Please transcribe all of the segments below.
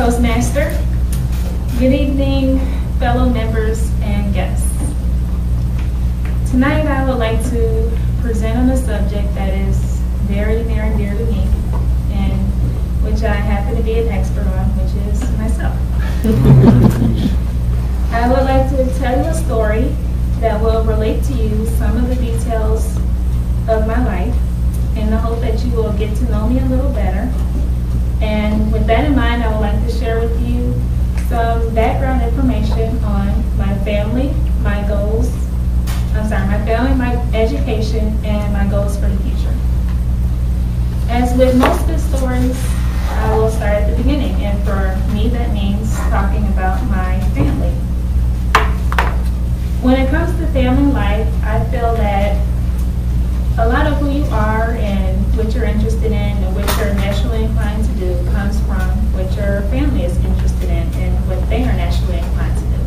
Toastmaster. Good evening, fellow members and guests. Tonight I would like to present on a subject that is very near and dear to me, and which I happen to be an expert on, which is myself. I would like to tell you a story that will relate to you some of the details of my life in the hope that you will get to know me a little better. And with that in mind, I would like to share with you some background information on my family, my goals, my family, my education, and my goals for the future. As with most good stories, I will start at the beginning, and for me that means talking about my family. When it comes to family life, I feel that a lot of who you are and what you're interested in and what you're naturally inclined to do comes from what your family is interested in and what they are naturally inclined to do.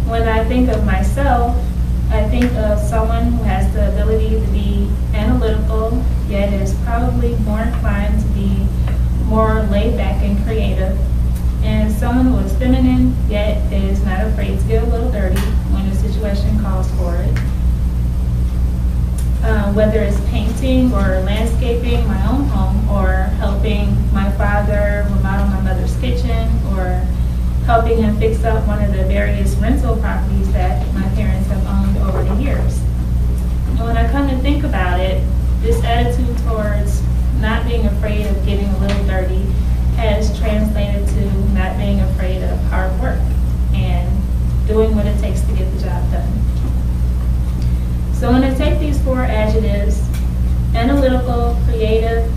When I think of myself, I think of someone who has the ability to be analytical, yet is probably more inclined to be more laid back and creative, and someone who is feminine, yet is not afraid to get a little dirty when the situation calls for it. Whether it's painting or landscaping my own home, or helping my father remodel my mother's kitchen, or helping him fix up one of the various rental properties that my parents have owned over the years. And when I come to think about it, this attitude towards not being afraid of getting a little dirty has translated to not being afraid of hard work and doing what it takes to get the job done. So when I take these four adjectives, analytical, creative,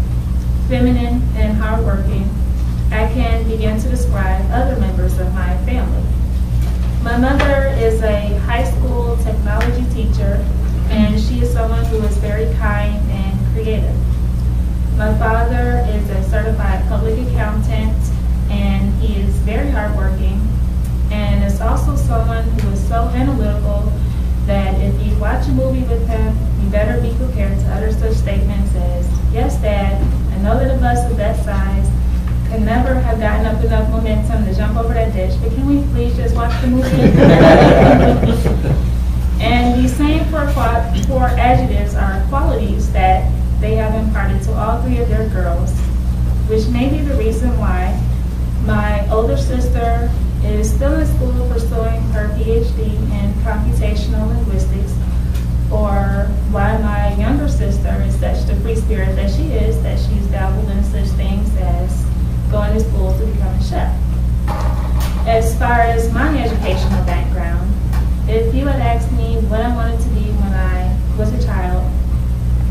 feminine, and hardworking, I can begin to describe other members of my family. My mother is a high school technology teacher, and she is someone who is very kind and creative. My father is a certified public accountant, and he is very hardworking, and is also someone who is so analytical that if you watch a movie with him, you better be prepared to utter such statements as, "Yes, Dad, I know that a bus of that size could never have gotten up enough momentum to jump over that ditch, but can we please just watch the movie?" And these same four adjectives are qualities that they have imparted to all three of their girls, which may be the reason why my older sister is still in school pursuing her PhD in computational linguistics, or why my younger sister is such the free spirit that she is, that she's dabbled in such things as going to school to become a chef. As far as my educational background, if you had asked me what I wanted to be when I was a child,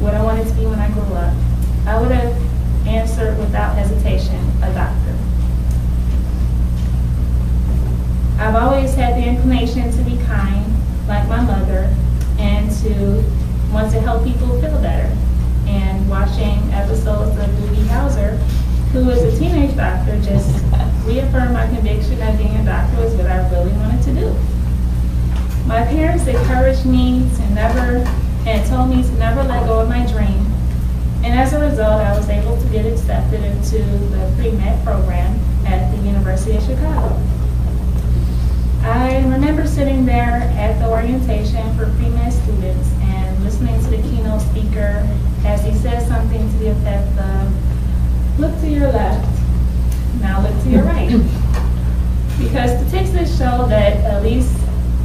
what I wanted to be when I grew up, I would have answered without hesitation, a doctor. I've always had the inclination to be kind, like my mother, and to want to help people feel better. And watching episodes of Doogie Howser, who was a teenage doctor, just reaffirmed my conviction that being a doctor was what I really wanted to do. My parents encouraged me to never, and told me to never let go of my dream. And as a result, I was able to get accepted into the pre-med program at the University of Chicago. I remember sitting there at the orientation for pre-med students and listening to the keynote speaker as he said something to the effect of, "Look to your left, now look to your right." Because statistics show that at least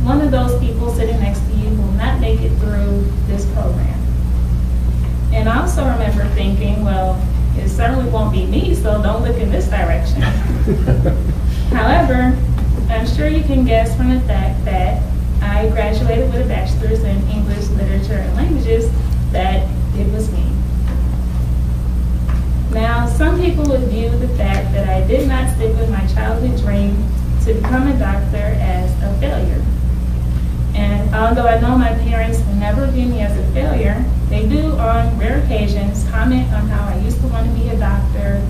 one of those people sitting next to you will not make it through this program. And I also remember thinking, well, it certainly won't be me, so don't look in this direction. However, I'm sure you can guess from the fact that I graduated with a bachelor's in English, literature, and languages that it was me. Now, some people would view the fact that I did not stick with my childhood dream to become a doctor as a failure. And although I know my parents will never view me as a failure, they do on rare occasions comment on how I used to want to be a doctor,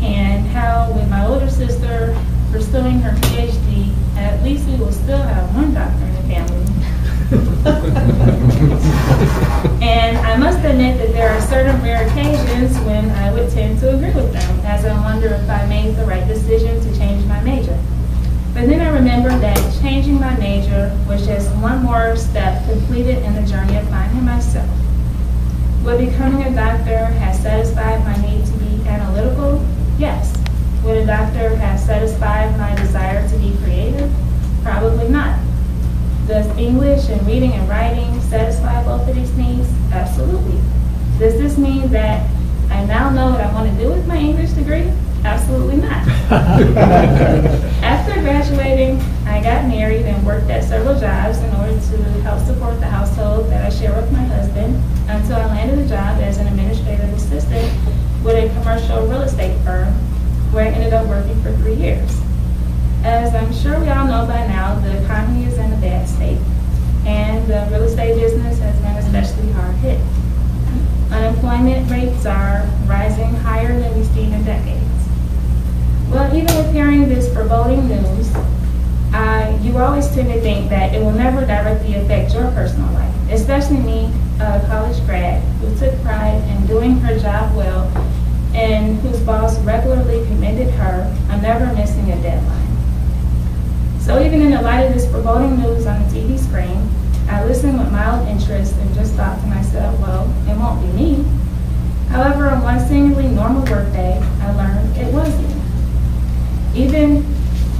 and how with my older sister pursuing her PhD, at least we will still have one doctor in the family. And I must admit that there are certain rare occasions when I would tend to agree with them, as I wonder if I made the right decision to change my major. But then I remembered that changing my major was just one more step completed in the journey of finding myself. Would becoming a doctor have satisfied my need to be analytical? Yes. Would a doctor have satisfied my desire to be creative? Probably not. Does English and reading and writing satisfy both of these needs? Absolutely. Does this mean that I now know what I want to do with my English degree? Absolutely not. After graduating, I got married and worked at several jobs in order to help support the household that I share with my husband until I landed a job as an administrative assistant with a commercial real estate firm where I ended up working for 3 years. As I'm sure we all know by now, the economy is in a bad state, and the real estate business has been especially hard hit. Unemployment rates are rising higher than we've seen in decades. Well, even with hearing this foreboding news, you always tend to think that it will never directly affect your personal life, especially me, a college grad who took pride in doing her job well and whose boss regularly commended her on never missing a deadline. So even in the light of this foreboding news on the TV screen, I listened with mild interest and just thought to myself, well, it won't be me. However, on one seemingly normal workday, I learned it was me. Even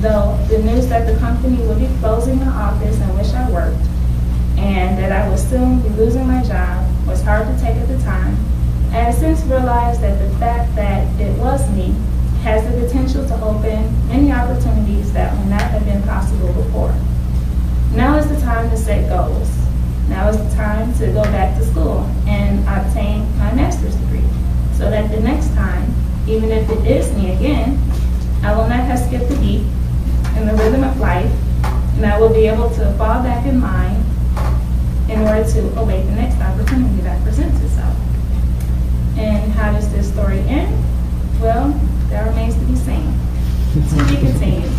though the news that the company would be closing the office in which I worked and that I would soon be losing my job was hard to take at the time, I have since realized that the fact that it was me has the potential to open many opportunities that would not have been possible before. Now is the time to set goals. Now is the time to go back to school and obtain my master's degree so that the next time, even if it is me again, I will not have skipped a beat in the rhythm of life, and I will be able to fall back in line in order to await the next opportunity that presents itself. And how does this story end? Well, that remains to be seen. To be continued.